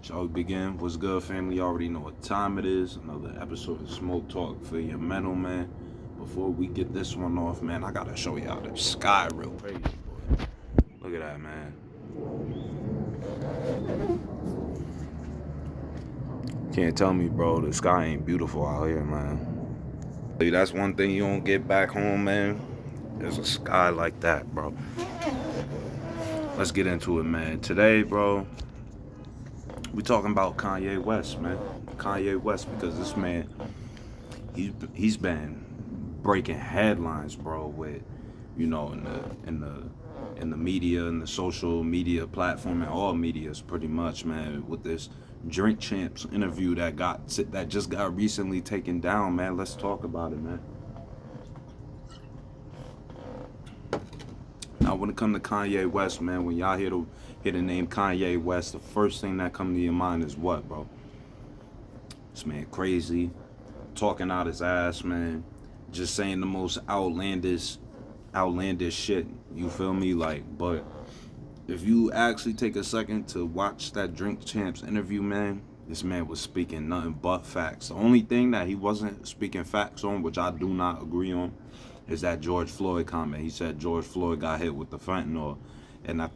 Shall we begin? What's good, family? You already know what time it is. Another episode of Smoke Talk for your mental, man. Before we get this one off, man, I gotta show y'all the sky real crazy, boy. Look at that, man. Can't tell me, bro, the sky ain't beautiful out here, man. That's one thing you don't get back home, man. There's a sky like that, bro. Let's get into it, man. Today, bro, we talking about Kanye West, man. Kanye West, because this man, he's been breaking headlines, bro, with in the media and the social media platform and all medias pretty much, man, with this Drink Champs interview that just got recently taken down, man. Let's talk about it, man. Now, when it comes to Kanye West, man, when y'all hear the name Kanye West, the first thing that comes to your mind is what, bro? This man crazy, talking out his ass, man, just saying the most outlandish shit. You feel me? Like, but if you actually take a second to watch that Drink Champs interview, man, this man was speaking nothing but facts. The only thing that he wasn't speaking facts on, which I do not agree on, is that George Floyd comment. He said George Floyd got hit with the fentanyl, and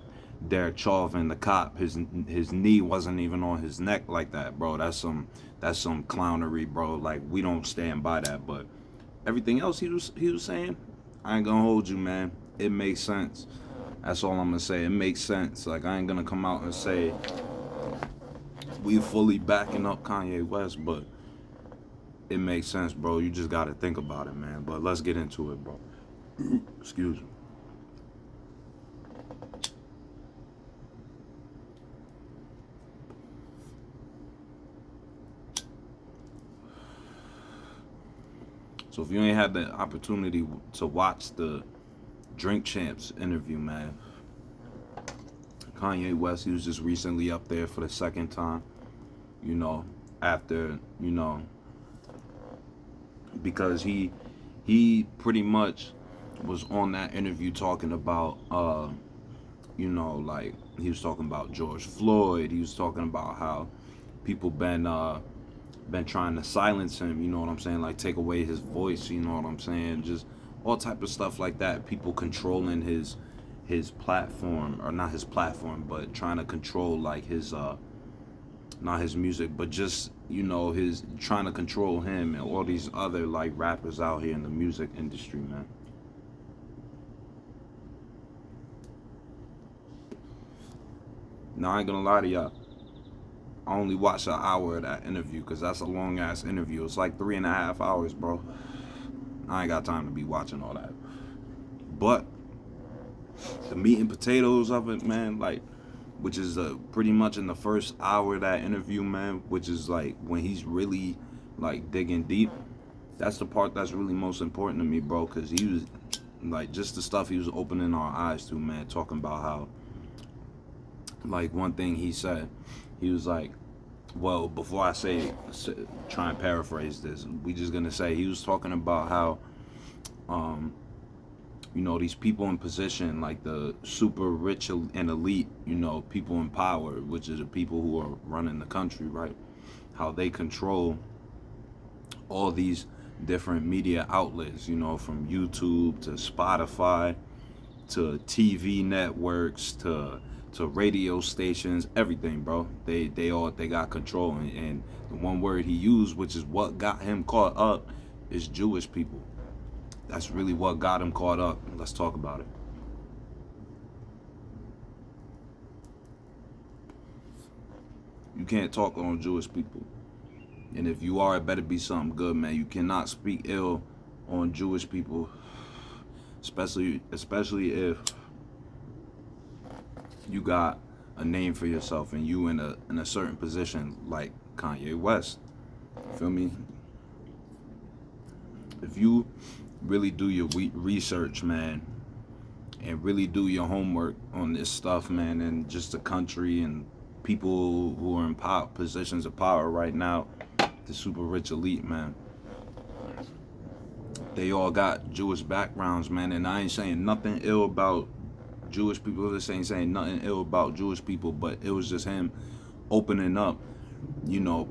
Derek Chauvin, the cop, his knee wasn't even on his neck like that, bro. That's some clownery, bro. Like, we don't stand by that. But everything else he was saying, I ain't gonna hold you, man. It makes sense. That's all I'm gonna say. It makes sense. Like, I ain't gonna come out and say we fully backing up Kanye West, but it makes sense, bro. You just gotta think about it, man. But let's get into it, bro. Excuse me. So if you ain't had the opportunity to watch the Drink Champs interview, man, Kanye West, he was just recently up there for the second time, you know, after, because he pretty much was on that interview talking about, like, he was talking about George Floyd. He was talking about how people been trying to silence him, you know what I'm saying, like take away his voice, you know what I'm saying, just all type of stuff like that. People controlling his platform, or not his platform, but trying to control like his not his music, but just, his trying to control him and all these other like rappers out here in the music industry, man. Now, I ain't gonna lie to y'all, I only watched an hour of that interview because that's a long ass interview. It's like 3.5 hours, bro. I ain't got time to be watching all that. But the meat and potatoes of it, man, like, which is pretty much in the first hour of that interview, man, which is like when he's really like digging deep. That's the part that's really most important to me, bro, because he was like, just the stuff he was opening our eyes to, man, talking about how, like, one thing he said, he was like, well, before I try and paraphrase this, we just gonna say he was talking about how, these people in position, like the super rich and elite, people in power, which is the people who are running the country, right? How they control all these different media outlets, from YouTube to Spotify to TV networks to radio stations, everything, bro. They got control, and the one word he used, which is what got him caught up, is Jewish people. That's really what got him caught up. Let's talk about it. You can't talk on Jewish people, and if you are, it better be something good, man. You cannot speak ill on Jewish people, especially if you got a name for yourself and you in a certain position like Kanye West. Feel me? If you really do your research, man, and really do your homework on this stuff, man, and just the country and people who are in positions of power right now, the super rich elite, man, they all got Jewish backgrounds, man. And I ain't saying nothing ill about Jewish people. This ain't saying nothing ill about Jewish people, but it was just him opening up,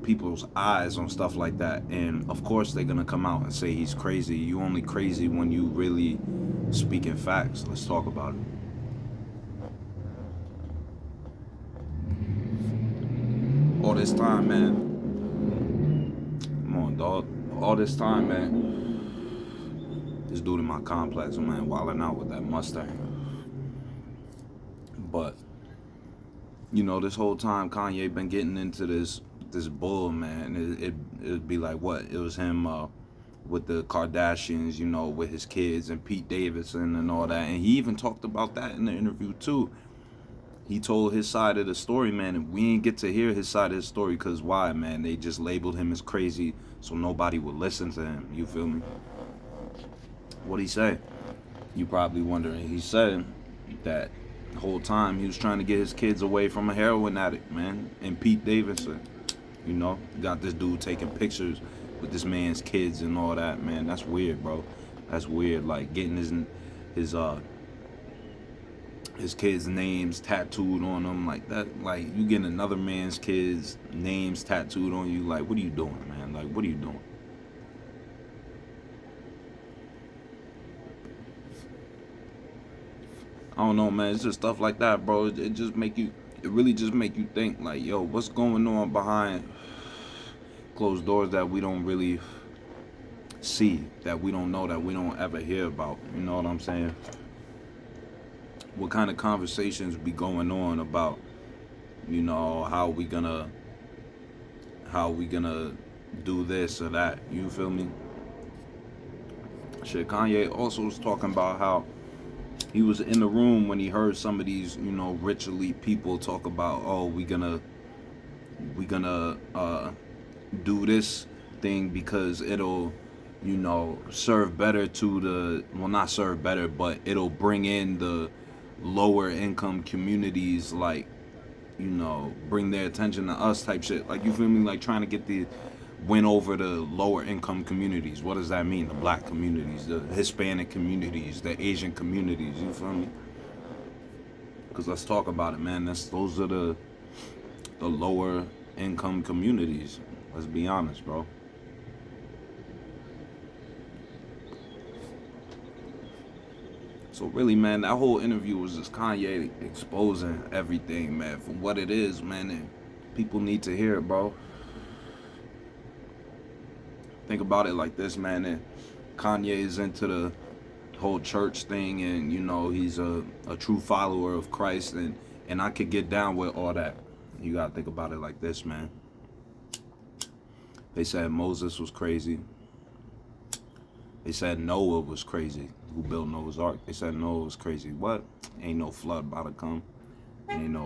people's eyes on stuff like that. And of course they're gonna come out and say he's crazy. You only crazy when you really speaking facts. Let's talk about it. All this time, man. Come on, dog. All this time, man. This dude in my complex, man, wilding out with that Mustang. But this whole time Kanye been getting into this bull, man. It'd be like what? It was him with the Kardashians, with his kids and Pete Davidson and all that. And he even talked about that in the interview too. He told his side of the story, man, and we didn't get to hear his side of the story because why, man? They just labeled him as crazy, so nobody would listen to him. You feel me? What'd he say? You probably wondering. He said that the whole time he was trying to get his kids away from a heroin addict, man, and Pete Davidson. Got this dude taking pictures with this man's kids and all that, man. That's weird, bro. That's weird. Like getting his kids' names tattooed on them like that. Like you getting another man's kids' names tattooed on you. Like, what are you doing, man? Like, what are you doing? I don't know, man. It's just stuff like that, bro. It really just make you think, like, yo, what's going on behind closed doors that we don't really see, that we don't know, that we don't ever hear about. You know what I'm saying? What kind of conversations be going on about, how we gonna do this or that? You feel me? Shit, Kanye also was talking about how he was in the room when he heard some of these, rich elite people talk about, oh, we gonna do this thing because it'll, serve better to not serve better, but it'll bring in the lower income communities, like, bring their attention to us type shit. Like, you feel me? Like trying to get the win over the lower income communities. What does that mean? The black communities, the Hispanic communities, the Asian communities. You feel me? Because let's talk about it, man. Those are the lower income communities. Let's be honest, bro. So really, man, that whole interview was just Kanye exposing everything, man, for what it is, man. And people need to hear it, bro. Think about it like this, man. And Kanye is into the whole church thing, and he's a true follower of Christ, and I could get down with all that. You gotta think about it like this, man. They said Moses was crazy. They said Noah was crazy, who built Noah's Ark. They said Noah was crazy. What? Ain't no flood about to come. Ain't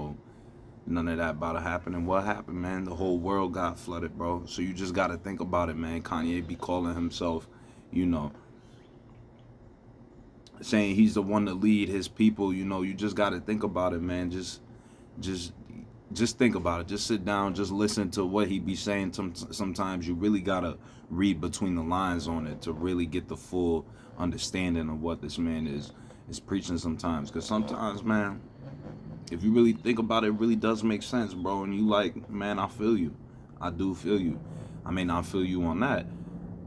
none of that about to happen. And what happened, man? The whole world got flooded, bro. So you just got to think about it, man. Kanye be calling himself, saying he's the one to lead his people. You just got to think about it, man. Just think about it. Just sit down. Just listen to what he be saying. Sometimes you really got to read between the lines on it to really get the full understanding of what this man is preaching sometimes. Because sometimes, man, if you really think about it, it really does make sense, bro. And you like, man, I feel you. I do feel you. I may not feel you on that,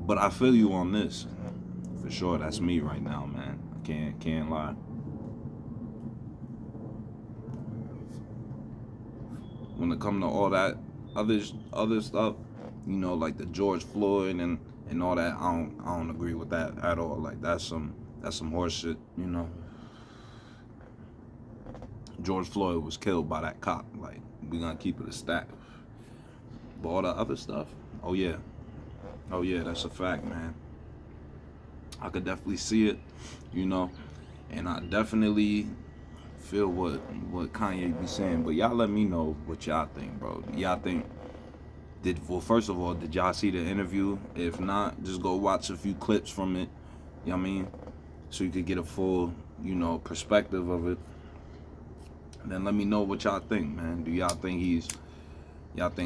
but I feel you on this. For sure, that's me right now, man. I can't lie. When it comes to all that other stuff, like the George Floyd and all that, I don't agree with that at all. Like that's some horse shit, George Floyd was killed by that cop. Like, we gonna keep it a stack. But all the other stuff, oh yeah, that's a fact, man. I could definitely see it, and I definitely feel what Kanye be saying. But y'all let me know what y'all think, bro. Y'all think first of all, did y'all see the interview? If not, just go watch a few clips from it. You know what I mean? So you could get a full, perspective of it. And then let me know what y'all think, man. Do y'all think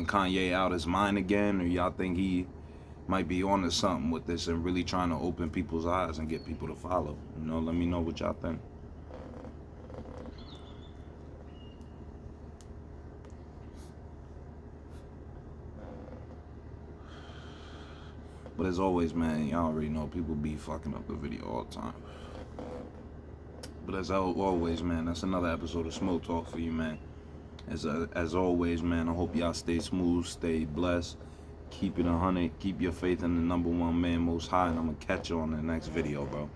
Kanye out his mind again, or y'all think he might be onto something with this and really trying to open people's eyes and get people to follow? Let me know what y'all think. But as always, man, y'all already know people be fucking up the video all the time. But as always, man, that's another episode of Smoke Talk for you, man. As always, man, I hope y'all stay smooth, stay blessed, keep it 100, keep your faith in the number one man, Most High, and I'm gonna catch you on the next video, bro.